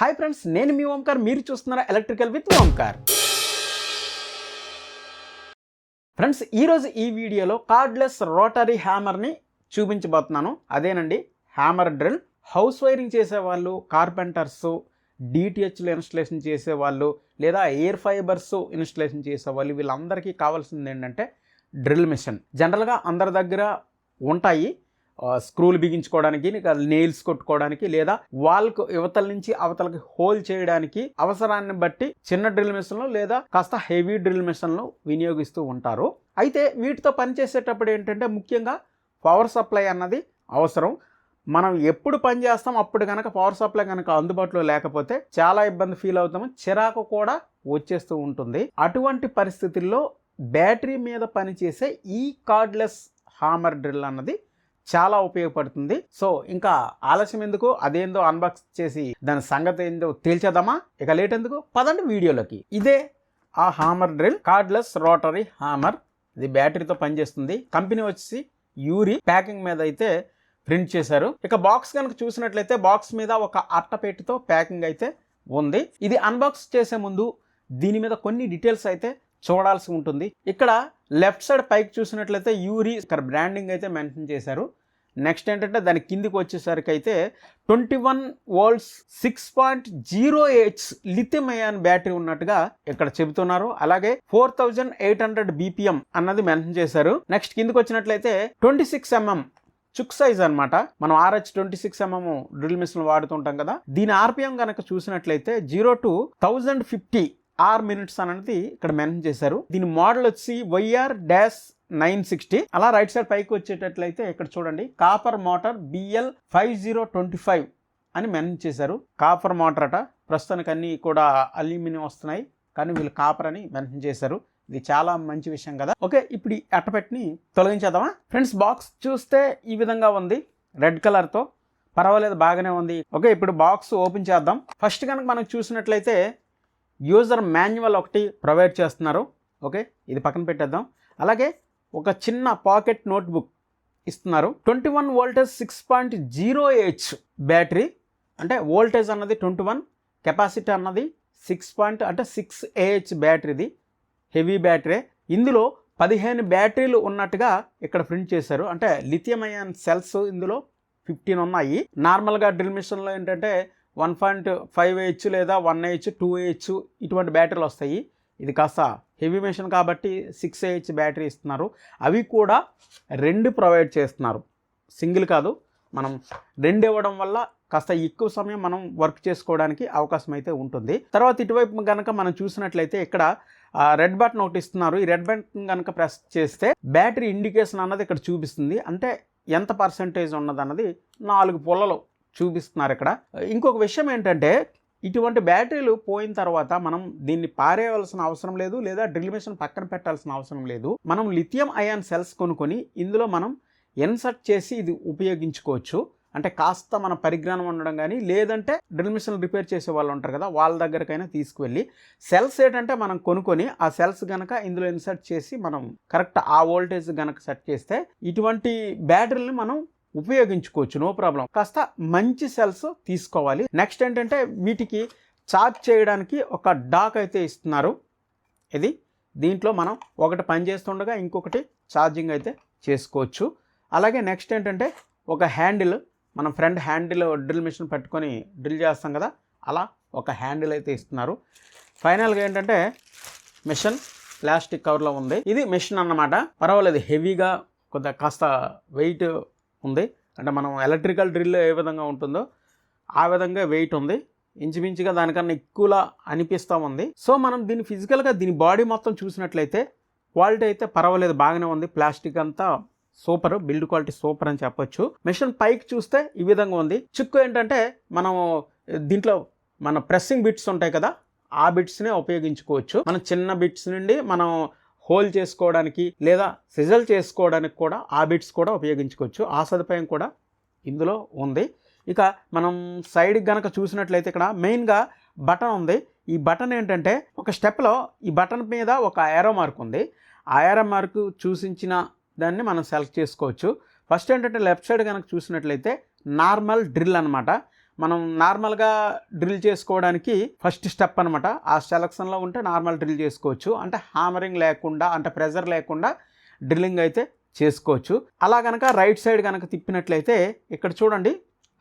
Hi friends, నేను మీ ఓంకార్. మీరు చూస్తున్నారా ఎలక్ట్రికల్ విత్ ఓంకార్. ఫ్రెండ్స్, ఈరోజు ఈ వీడియోలో కార్డ్లెస్ రోటరీ హ్యామర్ని చూపించబోతున్నాను. అదేనండి హ్యామర్ డ్రిల్. హౌస్ వైరింగ్ చేసేవాళ్ళు, కార్పెంటర్స్, డిటిహెచ్లు ఇన్స్టలేషన్ చేసేవాళ్ళు, లేదా ఎయిర్ ఫైబర్స్ ఇన్స్టలేషన్ చేసేవాళ్ళు, వీళ్ళందరికీ కావాల్సింది ఏంటంటే డ్రిల్ మిషన్. జనరల్గా అందరి దగ్గర ఉంటాయి. స్క్రూలు బిగించుకోవడానికి, నెయిల్స్ కొట్టుకోవడానికి, లేదా వాల్కు యువతల నుంచి అవతలకి హోల్ చేయడానికి అవసరాన్ని బట్టి చిన్న డ్రిల్ మిషన్లు లేదా కాస్త హెవీ డ్రిల్ మిషన్లు వినియోగిస్తూ ఉంటారు. అయితే వీటితో పనిచేసేటప్పుడు ఏంటంటే ముఖ్యంగా పవర్ సప్లై అన్నది అవసరం. మనం ఎప్పుడు పని చేస్తాం అప్పుడు కనుక పవర్ సప్లై కనుక అందుబాటులో లేకపోతే చాలా ఇబ్బంది ఫీల్ అవుతాము, చిరాకు కూడా వచ్చేస్తూ ఉంటుంది. అటువంటి పరిస్థితుల్లో బ్యాటరీ మీద పనిచేసే ఈ కార్డ్లెస్ హ్యామర్ డ్రిల్ అన్నది చాలా ఉపయోగపడుతుంది. సో ఇంకా ఆలస్యం ఎందుకు, అదేందో అన్బాక్స్ చేసి దాని సంగతి ఏందో తేల్చేద్దామా. ఇక లేట్ ఎందుకు, పదండి వీడియోలోకి. ఇదే ఆ hammer drill, cardless rotary hammer. ఇది బ్యాటరీతో పనిచేస్తుంది. కంపెనీ వచ్చి యూరి, ప్యాకింగ్ మీద అయితే ప్రింట్ చేశారు. ఇక బాక్స్ కనుక చూసినట్లయితే బాక్స్ మీద ఒక అట్టపెట్టితో ప్యాకింగ్ అయితే ఉంది. ఇది అన్బాక్స్ చేసే ముందు దీని మీద కొన్ని డీటెయిల్స్ అయితే చూడాల్సి ఉంటుంది. ఇక్కడ లెఫ్ట్ సైడ్ పైకి చూసినట్లయితే యూరి ఇక్కడ బ్రాండింగ్ అయితే మెన్షన్ చేశారు. నెక్స్ట్ ఏంటంటే దాని కిందికి వచ్చేసరికి అయితే 21 volts 6.0H lithium ion battery ఉన్నట్టుగా ఇక్కడ చెబుతున్నారు. అలాగే 4800 BPM అన్నది మెన్షన్ చేశారు. నెక్స్ట్ కిందికి వచ్చినట్లయితే 26 mm చుక్ సైజ్ అనమాట. మనం RH26mm డ్రిల్ మిషన్ వాడుతుంటాం కదా. దీని ఆర్పిఎం కనుక చూసినట్లయితే 0 to 1050 మినిట్స్ అనేది ఇక్కడ మెన్షన్ చేశారు. దీని మోడల్ వచ్చి YR-960. అలా రైట్ సైడ్ పైకి వచ్చేటట్లయితే ఇక్కడ చూడండి, కాపర్ మోటార్ BL5025 అని మెన్షన్ చేశారు. కాపర్ మోటార్ అట. ప్రస్తుతానికి అన్ని కూడా అల్యూమినియం వస్తున్నాయి, కానీ వీళ్ళు కాపర్ అని మెన్షన్ చేశారు. ఇది చాలా మంచి విషయం కదా. ఓకే, ఇప్పుడు ఈ అట్టపెట్టిని తొలగించేద్దామా. ఫ్రెండ్స్, బాక్స్ చూస్తే ఈ విధంగా ఉంది, రెడ్ కలర్తో. పర్వాలేదు, బాగానే ఉంది. ఓకే, ఇప్పుడు బాక్స్ ఓపెన్ చేద్దాం. ఫస్ట్ కనుక మనం చూసినట్లయితే యూజర్ మాన్యువల్ ఒకటి ప్రొవైడ్ చేస్తున్నారు. ఓకే, ఇది పక్కన పెట్టేద్దాం. అలాగే ఒక చిన్న పాకెట్ నోట్బుక్ ఇస్తున్నారు. 21 వోల్టేజ్ 6.0H బ్యాటరీ, అంటే వోల్టేజ్ అన్నది 21, కెపాసిటీ అన్నది 6AH బ్యాటరీది. Heavy battery. ఇందులో 15 బ్యాటరీలు ఉన్నట్టుగా ఇక్కడ ప్రింట్ చేశారు. అంటే లిథియం అయాన్ సెల్స్ ఇందులో 15 ఉన్నాయి. నార్మల్గా డ్రిల్ మిషన్లో ఏంటంటే 1.5H లేదా 1H 2H ఇటువంటి బ్యాటరీలు వస్తాయి. ఇది కాస్త హెవీ మెషిన్ కాబట్టి 6AH బ్యాటరీ ఇస్తున్నారు. అవి కూడా 2 ప్రొవైడ్ చేస్తున్నారు, సింగిల్ కాదు. మనం 2 ఇవ్వడం వల్ల కాస్త ఎక్కువ సమయం మనం వర్క్ చేసుకోవడానికి అవకాశం అయితే ఉంటుంది. తర్వాత ఇటువైపు కనుక మనం చూసినట్లయితే ఇక్కడ రెడ్ బటన్ ఒకటి ఇస్తున్నారు. ఈ రెడ్ బటన్ కనుక ప్రెస్ చేస్తే బ్యాటరీ ఇండికేషన్ అన్నది ఇక్కడ చూపిస్తుంది. అంటే ఎంత పర్సెంటేజ్ ఉన్నదన్నది 4 పుల్లలు చూపిస్తున్నారు ఇక్కడ. ఇంకొక విషయం ఏంటంటే ఇటువంటి బ్యాటరీలు పోయిన తర్వాత మనం దీన్ని పారేయవలసిన అవసరం లేదు, లేదా డ్రిల్ మిషన్ పక్కన పెట్టాల్సిన అవసరం లేదు. మనం లిథియం అయాన్ సెల్స్ కొనుక్కొని ఇందులో మనం ఇన్సర్ట్ చేసి ఇది ఉపయోగించుకోవచ్చు. అంటే కాస్త మన పరిజ్ఞానం ఉండడం కానీ, లేదంటే డ్రిల్ మిషన్ రిపేర్ చేసే వాళ్ళు ఉంటారు కదా, వాళ్ళ దగ్గరకైనా తీసుకువెళ్ళి సెల్స్ ఏంటంటే మనం కొనుక్కొని ఆ సెల్స్ గనక ఇందులో ఇన్సర్ట్ చేసి మనం కరెక్ట్ ఆ వోల్టేజ్ గనక సెట్ చేస్తే ఇటువంటి బ్యాటరీని మనం ఉపయోగించుకోవచ్చు, నో ప్రాబ్లం. కాస్త మంచి సెల్స్ తీసుకోవాలి. నెక్స్ట్ ఏంటంటే వీటికి ఛార్జ్ చేయడానికి ఒక డాక్ అయితే ఇస్తున్నారు. ఇది దీంట్లో మనం ఒకటి పని చేస్తుండగా ఇంకొకటి ఛార్జింగ్ అయితే చేసుకోవచ్చు. అలాగే నెక్స్ట్ ఏంటంటే ఒక హ్యాండిల్, మనం ఫ్రంట్ హ్యాండిల్ డ్రిల్ మిషన్ పెట్టుకొని డ్రిల్ చేస్తాం కదా, అలా ఒక హ్యాండిల్ అయితే ఇస్తున్నారు. ఫైనల్గా ఏంటంటే మిషన్ ప్లాస్టిక్ కవర్లో ఉంది. ఇది మిషన్ అన్నమాట. పర్వాలేదు, హెవీగా కొద్దిగా కాస్త వెయిట్ ఉంది. అంటే మనం ఎలక్ట్రికల్ డ్రిల్ ఏ విధంగా ఉంటుందో ఆ విధంగా వెయిట్ ఉంది. ఇంచుమించుగా దానికన్నా ఎక్కువలా అనిపిస్తూ ఉంది. సో మనం దీన్ని ఫిజికల్గా దీని బాడీ మొత్తం చూసినట్లయితే క్వాలిటీ అయితే పర్వాలేదు, బాగానే ఉంది. ప్లాస్టిక్ అంతా సూపర్, బిల్డ్ క్వాలిటీ సూపర్ అని చెప్పొచ్చు. మిషన్ పైకి చూస్తే ఈ విధంగా ఉంది. చిక్కు ఏంటంటే మనం దీంట్లో మన ప్రెస్సింగ్ బిట్స్ ఉంటాయి కదా, ఆ బిట్స్నే ఉపయోగించుకోవచ్చు. మన చిన్న బిట్స్ నుండి మనం హోల్ చేసుకోవడానికి లేదా సిజల్ చేసుకోవడానికి కూడా ఆ బిట్స్ కూడా ఉపయోగించుకోవచ్చు. ఆ సదుపాయం కూడా ఇందులో ఉంది. ఇక మనం సైడ్కి కనుక చూసినట్లయితే ఇక్కడ మెయిన్గా బటన్ ఉంది. ఈ బటన్ ఏంటంటే ఒక స్టెప్లో ఈ బటన్ మీద ఒక ఏరో మార్క్ ఉంది. ఆ ఏరో మార్క్ చూసించిన దాన్ని మనం సెలెక్ట్ చేసుకోవచ్చు. ఫస్ట్ ఏంటంటే లెఫ్ట్ సైడ్ కనుక చూసినట్లయితే నార్మల్ డ్రిల్ అనమాట. మనం నార్మల్గా డ్రిల్ చేసుకోవడానికి ఫస్ట్ స్టెప్ అనమాట. ఆ సెలక్షన్లో ఉంటే నార్మల్ డ్రిల్ చేసుకోవచ్చు. అంటే హ్యామరింగ్ లేకుండా, అంటే ప్రెజర్ లేకుండా డ్రిల్లింగ్ అయితే చేసుకోవచ్చు. అలా కనుక రైట్ సైడ్ కనుక తిప్పినట్లయితే ఇక్కడ చూడండి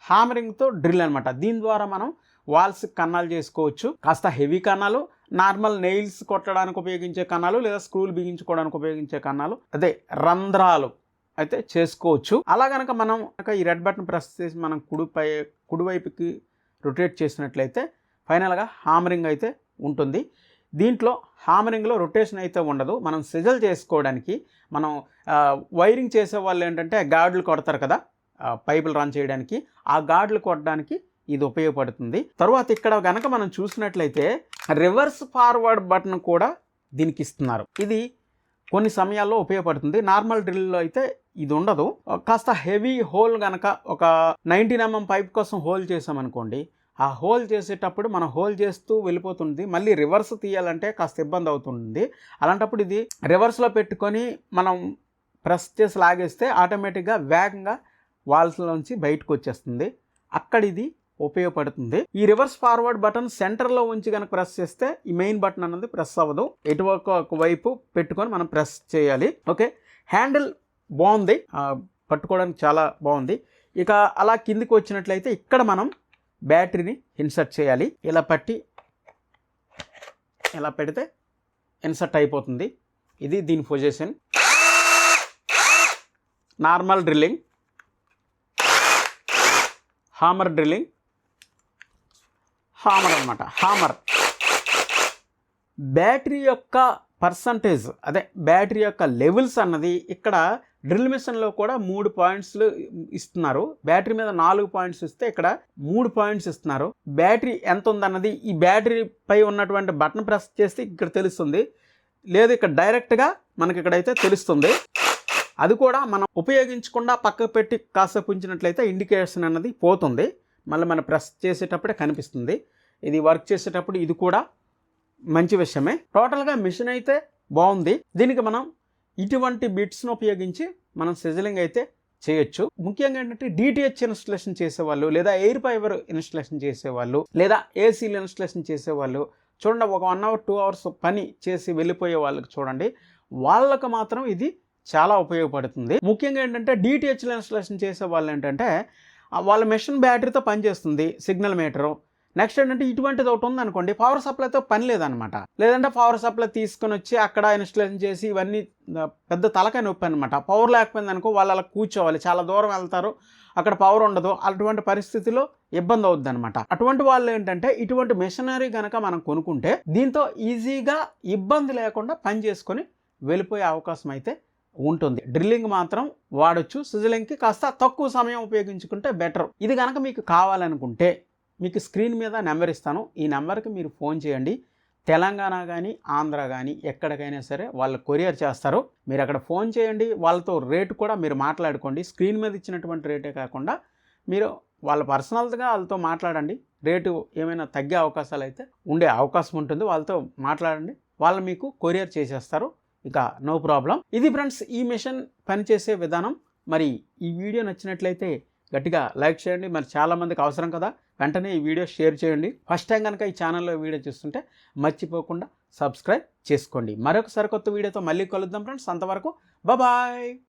హ్యామరింగ్తో డ్రిల్ అనమాట. దీని ద్వారా మనం వాల్స్ కన్నాలు చేసుకోవచ్చు. కాస్త హెవీ కన్నాలు, నార్మల్ నెయిల్స్ కొట్టడానికి ఉపయోగించే కన్నాలు, లేదా స్క్రూలు బిగించుకోవడానికి ఉపయోగించే కన్నాలు, అదే రంధ్రాలు అయితే చేసుకోవచ్చు. అలా కనుక మనం ఈ రెడ్ బటన్ ప్రెస్ చేసి మనం కుడివైపుకి రొటేట్ చేసినట్లయితే ఫైనల్గా హ్యామరింగ్ అయితే ఉంటుంది. దీంట్లో హ్యామరింగ్లో రొటేషన్ అయితే ఉండదు. మనం సిజల్ చేసుకోవడానికి, మనం వైరింగ్ చేసే వాళ్ళు ఏంటంటే గాడ్లు కొడతారు కదా పైపులు రన్ చేయడానికి, ఆ గాడ్లు కొట్టడానికి ఇది ఉపయోగపడుతుంది. తర్వాత ఇక్కడ కనుక మనం చూసినట్లయితే రివర్స్ ఫార్వర్డ్ బటన్ కూడా దీనికి ఇస్తున్నారు. ఇది కొన్ని సమయాల్లో ఉపయోగపడుతుంది. నార్మల్ డ్రిల్లో అయితే ఇది ఉండదు. కాస్త హెవీ హోల్ కనుక ఒక 19 mm పైప్ కోసం హోల్ చేసామనుకోండి, ఆ హోల్ చేసేటప్పుడు మనం హోల్ చేస్తూ వెళ్ళిపోతుంది. మళ్ళీ రివర్స్ తీయాలంటే కాస్త ఇబ్బంది అవుతుంది. అలాంటప్పుడు ఇది రివర్స్లో పెట్టుకొని మనం ప్రెస్ చేసి లాగేస్తే ఆటోమేటిక్గా వేగంగా వాల్స్లోంచి బయటకు వచ్చేస్తుంది. అక్కడ ఇది ఉపయోగపడుతుంది. ఈ రివర్స్ ఫార్వర్డ్ బటన్ సెంటర్లో ఉంచి కనుక ప్రెస్ చేస్తే ఈ మెయిన్ బటన్ అన్నది ప్రెస్ అవ్వదు. ఒక వైపు పెట్టుకొని మనం ప్రెస్ చేయాలి. ఓకే, హ్యాండిల్ బాగుంది, పట్టుకోవడానికి చాలా బాగుంది. ఇక అలా కిందికి వచ్చినట్లయితే ఇక్కడ మనం బ్యాటరీని ఇన్సర్ట్ చేయాలి. ఇలా పెడితే ఇన్సర్ట్ అయిపోతుంది. ఇది దీని position. Normal drilling, hammer drilling, hammer అనమాట. హామర్ బ్యాటరీ యొక్క పర్సంటేజ్, అదే బ్యాటరీ యొక్క లెవెల్స్ అన్నది ఇక్కడ డ్రిల్ మిషన్లో కూడా 3 పాయింట్స్లు ఇస్తున్నారు. బ్యాటరీ మీద 4 పాయింట్స్ ఇస్తే ఇక్కడ 3 పాయింట్స్ ఇస్తున్నారు. బ్యాటరీ ఎంత ఉందన్నది ఈ బ్యాటరీ పై ఉన్నటువంటి బటన్ ప్రెస్ చేస్తే ఇక్కడ తెలుస్తుంది. లేదు ఇక్కడ డైరెక్ట్గా మనకి ఇక్కడైతే తెలుస్తుంది. అది కూడా మనం ఉపయోగించకుండా పక్కకు పెట్టి కాసేపు ఉంచినట్లయితే ఇండికేషన్ అన్నది పోతుంది. మళ్ళీ మనం ప్రెస్ చేసేటప్పుడే కనిపిస్తుంది. ఇది వర్క్ చేసేటప్పుడు ఇది కూడా మంచి విషయమే. టోటల్గా మిషన్ అయితే బాగుంది. దీనికి మనం ఇటువంటి బిట్స్ను ఉపయోగించి మనం సిజలింగ్ అయితే చేయొచ్చు. ముఖ్యంగా ఏంటంటే డిటిహెచ్ ఇన్స్టలేషన్ చేసేవాళ్ళు, లేదా ఎయిర్ ఫైబర్ ఇన్స్టలేషన్ చేసేవాళ్ళు, లేదా ఏసీలు ఇన్స్టలేషన్ చేసేవాళ్ళు చూడండి, ఒక 1 hour 2 hours పని చేసి వెళ్ళిపోయే వాళ్ళకి చూడండి, వాళ్ళకు మాత్రం ఇది చాలా ఉపయోగపడుతుంది. ముఖ్యంగా ఏంటంటే డిటిహెచ్ ఇన్స్టలేషన్ చేసే వాళ్ళు ఏంటంటే వాళ్ళ మెషిన్ బ్యాటరీతో పనిచేస్తుంది, సిగ్నల్ మీటరు. నెక్స్ట్ ఏంటంటే ఇటువంటిది ఒకటి ఉందనుకోండి, పవర్ సప్లైతో పని లేదనమాట. లేదంటే పవర్ సప్లై తీసుకొని వచ్చి అక్కడ ఇన్స్టలేషన్ చేసి ఇవన్నీ పెద్ద తలకాయ నొప్పి అనమాట. పవర్ లేకపోయింది అనుకో, వాళ్ళు అలా కూర్చోవాలి, చాలా దూరం వెళ్తారు, అక్కడ పవర్ ఉండదు. అటువంటి పరిస్థితిలో ఇబ్బంది అవుద్ది అనమాట. అటువంటి వాళ్ళు ఏంటంటే ఇటువంటి మెషినరీ కనుక మనం కొనుక్కుంటే దీంతో ఈజీగా ఇబ్బంది లేకుండా పని చేసుకొని వెళ్ళిపోయే అవకాశం అయితే ఉంటుంది. డ్రిల్లింగ్ మాత్రం వాడచ్చు, సిజలింగ్కి కాస్త తక్కువ సమయం ఉపయోగించుకుంటే బెటర్. ఇది కనుక మీకు కావాలనుకుంటే మీకు స్క్రీన్ మీద నెంబర్ ఇస్తాను, ఈ నెంబర్కి మీరు ఫోన్ చేయండి. తెలంగాణ కానీ ఆంధ్ర కానీ ఎక్కడికైనా సరే వాళ్ళు కొరియర్ చేస్తారు. మీరు అక్కడ ఫోన్ చేయండి, వాళ్ళతో రేటు కూడా మీరు మాట్లాడుకోండి. స్క్రీన్ మీద ఇచ్చినటువంటి రేటే కాకుండా మీరు వాళ్ళ పర్సనల్గా వాళ్ళతో మాట్లాడండి. రేటు ఏమైనా తగ్గే అవకాశాలు అయితే ఉండే అవకాశం ఉంటుంది. వాళ్ళతో మాట్లాడండి, వాళ్ళు మీకు కొరియర్ చేసేస్తారు. ఇక నో ప్రాబ్లం. ఇది ఫ్రెండ్స్ ఈ మిషన్ పనిచేసే విధానం. మరి ఈ వీడియో నచ్చినట్లయితే గట్టిగా లైక్ చేయండి. మరి చాలామందికి అవసరం కదా, వెంటనే ఈ వీడియో షేర్ చేయండి. ఫస్ట్ టైం కనుక ఈ ఛానల్లో వీడియో చూస్తుంటే మర్చిపోకుండా సబ్స్క్రైబ్ చేసుకోండి. మరొక సరికొత్త వీడియోతో మళ్ళీ కలుద్దాం ఫ్రెండ్స్. అంతవరకు బాయ్.